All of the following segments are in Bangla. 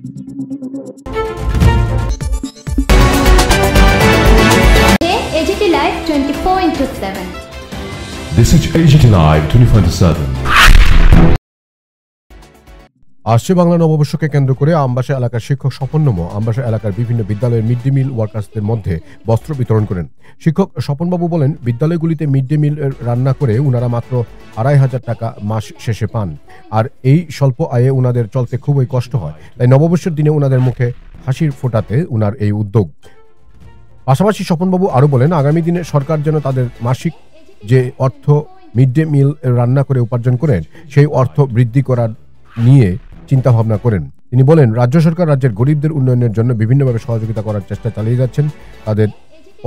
AGT Live 24/7. This is AGT Live 24/7. আসছে বাংলা নববর্ষকে কেন্দ্র করে আমবাসা এলাকার শিক্ষক স্বপন নমো আমবাসা এলাকার বিভিন্ন বিদ্যালয়ের মিড ডে মিল ওয়ার্কার্সদের মধ্যে বস্ত্র বিতরণ করেন। শিক্ষক স্বপনবাবু বলেন, বিদ্যালয়গুলিতে মিড ডে মিল রান্না করে উনারা মাত্র 2,500 টাকা মাস শেষে পান, আর এই স্বল্প আয়ে উনাদের চলতে খুবই কষ্ট হয়। তাই নববর্ষের দিনে উনাদের মুখে হাসির ফোটাতে উনার এই উদ্যোগ। পাশাপাশি স্বপনবাবু আরও বলেন, আগামী দিনে সরকার যেন তাদের মাসিক যে অর্থ মিড ডে মিল রান্না করে উপার্জন করেন সেই অর্থ বৃদ্ধি করার নিয়ে চিন্তা ভাবনা করেন। তিনি বলেন, রাজ্য সরকার রাজ্যের গরিবদের উন্নয়নের জন্য বিভিন্নভাবে সহযোগিতা করার চেষ্টা চালিয়ে যাচ্ছেন, তাদের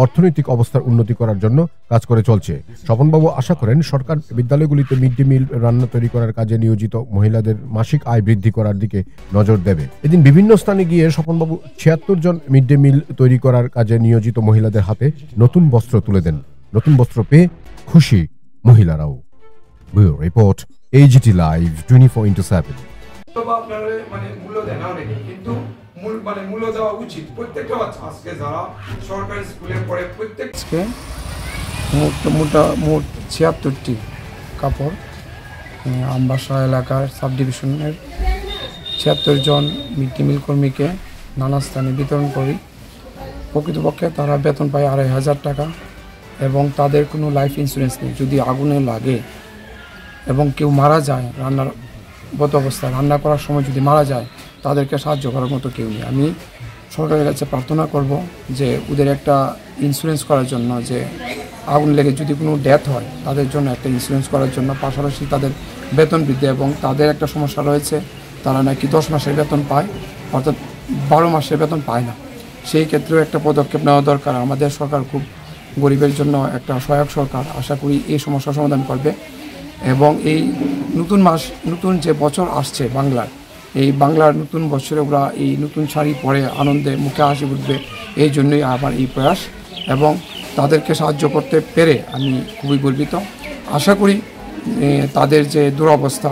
অর্থনৈতিক অবস্থার উন্নতি করার জন্য কাজ করে চলছে। স্বপনবাবু আশা করেন, সরকার বিদ্যালয়গুলিতে মিড ডে মিল রান্না তৈরি করার কাজে নিয়োজিত মহিলাদের মাসিক আয় বৃদ্ধি করার দিকে নজর দেবে। এদিন বিভিন্ন স্থানে গিয়ে স্বপনবাবু 76 জন মিড ডে মিল তৈরি করার কাজে নিয়োজিত মহিলাদের হাতে নতুন বস্ত্র তুলে দেন। নতুন বস্ত্র পেয়ে খুশি মহিলারাও। Bureau report, AGT live 24/7। মূল্য দেয় না অনেকে, কিন্তু মূল্য দেওয়া উচিত প্রত্যেকটা বাচ্চা। আজকে যারা সরকারি স্কুলে পড়ে প্রত্যেককে মোট 76টি কাপড় আমবাসা এলাকার সাব ডিভিশনের 76 জন মিড ডে মিল কর্মীকে নানা স্থানে বিতরণ করি। প্রকৃতপক্ষে তারা বেতন পায় 2,500 টাকা এবং তাদের কোনো লাইফ ইন্স্যুরেন্স নেই। যদি আগুনে লাগে এবং কেউ মারা যায়, রান্নারত অবস্থায় রান্না করার সময় যদি মারা যায়, তাদেরকে সাহায্য করার মতো কেউ নেই। আমি সরকারের কাছে প্রার্থনা করব যে ওদের একটা ইন্স্যুরেন্স করার জন্য, যে আগুন লেগে যদি কোনো ডেথ হয় তাদের জন্য একটা ইন্স্যুরেন্স করার জন্য, পাশাপাশি তাদের বেতন বৃদ্ধি। এবং তাদের একটা সমস্যা রয়েছে, তারা নাকি 10 মাসের বেতন পায়, অর্থাৎ 12 মাসের বেতন পায় না। সেই ক্ষেত্রেও একটা পদক্ষেপ নেওয়া দরকার। আমাদের সরকার খুব গরিবের জন্য একটা সহায়ক সরকার, আশা করি এই সমস্যার সমাধান করবে। এবং এই নতুন যে বছর আসছে বাংলার, এই বাংলার নতুন বছরে ওরা এই নতুন শাড়ি পরে আনন্দে মুখে হাসি উঠবে, এই জন্যই আমার এই প্রয়াস। এবং তাদেরকে সাহায্য করতে পেরে আমি খুবই গর্বিত। আশা করি তাদের যে দুরবস্থা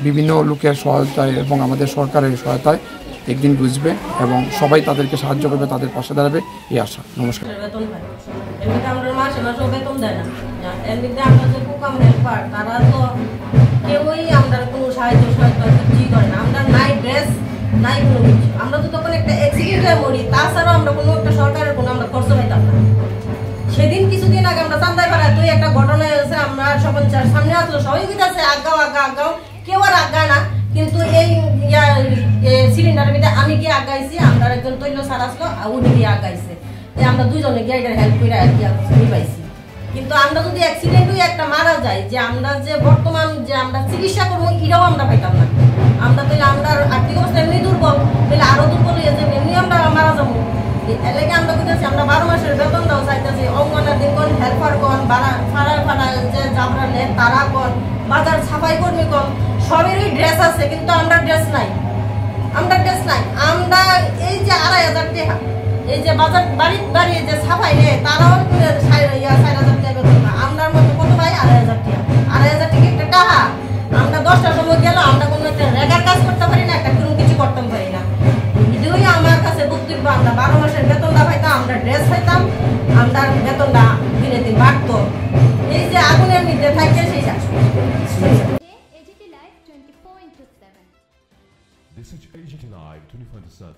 বিভিন্ন লোকের সহায়তায় এবং আমাদের সরকারের সহায়তায় একদিন বুঝবে এবং সবাই তাদেরকে সাহায্য করবে, তাদের পাশে দাঁড়াবে, এই আশা। নমস্কার। তারা তো কেউই আমরা কোনো সাহায্য কিছুই করে না। আমরা নাই ড্রেস নাই কোনো কিছু। আমরা তো তখন একটা অ্যাক্সিডেন্ট হয়ে মরি, তাছাড়াও আমরা কোনো একটা সরকারের কোনো আমরা খরচ পাইতাম না। সেদিন কিছুদিন আগে আমরা চান্দাই পাড়া তুই একটা ঘটনা হয়েছে, আমরা সবাই সামনে আসলো, সবাই আছে আগাও কেউ আর আজ্ঞা না, কিন্তু এই সিলিন্ডারের ভিতরে আমি গিয়ে আগাইছি, আমরা একজন তৈল স্যার আসলো, উনি গিয়ে আগাইছে, আমরা দুজনে গিয়ে হেল্প করে আর কি পাইছি। কিন্তু আমরা যদি অ্যাক্সিডেন্ট হয়ে একটা মারা যায়, যে আমরা যে বর্তমান যে আমরা চিকিৎসা করবো এটাও আমরা পাইতাম না। আমরা তাহলে আমরা আর্থিক অবস্থা এমনি দুর্বল, তাহলে আরো দুর্বল হয়ে যাবে, এমনি আমরা মারা যাবো। এলাকে আমরা বুঝেছি, আমরা 12 মাসের বেতনটাও চাইতেছি। অঙ্গনার দিন কোন হেল্পার কোন ফাড়া যে যাবরা নেন তারা কোন বাজার সাফাই কর্মী কোন, সবেরই ড্রেস আছে, কিন্তু আমরা ড্রেস নাই। আমরা এই যে 2,500 টাকা, এই যে বাজার বাড়ি যে সাফাই নেয় তারাও 4,000 টাকা বেতন না। আমরার মতো কত ভাই 2,500 টাকা, 2,500 টাকা একটা টাকা। আমরা 10টার সময় গেল, আমরা কোনো একটা রেগার কাজ করতে পারি না, একটা কোনো কিছু করতে পারি না। এটাই আমার কাছে বক্তব্য। আমরা 12 মাসের বেতনটা পাইতাম, আমরা ড্রেস পাইতাম, আমরা বেতনটা দিনে দিন বাড়তো। এই যে আগুনের মধ্যে থাকে সেই AGT Live 24/7. This is AGT Live 24/7.